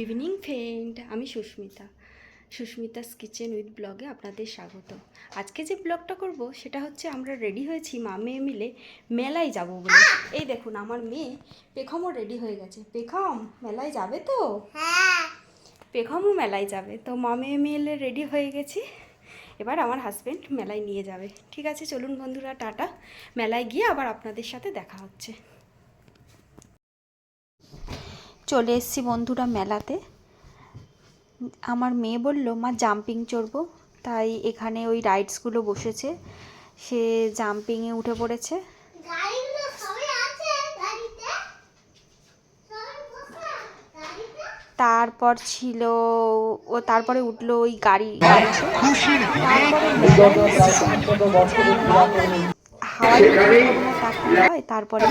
Evening friend, আমি Susmita's kitchen with ব্লগে আপনাদের স্বাগত। আজকে যে ব্লগটা করব সেটা হচ্ছে আমরা রেডি হয়েছি মা মেয়ে মিলে মেলায় যাব বলে। এই দেখুন আমার মেয়ে পেখমও রেডি হয়ে গেছে। পেখম মেলায় যাবে তো? হ্যাঁ। পেখমও মেলায় যাবে তো মা মেয়ে মিলে রেডি হয়ে গেছি। এবার আমার হাজব্যান্ড মেলায় নিয়ে যাবে। ঠিক আছে, চলুন বন্ধুরা, টাটা। মেলায় গিয়ে আবার আপনাদের সাথে দেখা হচ্ছে। চলে এসেছি বন্ধুরা মেলাতে। আমার মেয়ে বলল মা জাম্পিং চড়বো, তাই এখানে ওই রাইডসগুলো বসেছে, সে জাম্পিংয়ে উঠে পড়েছে। তারপর ছিল তারপরে উঠলো ওই গাড়িতে। হাওয়াই হয় তারপরে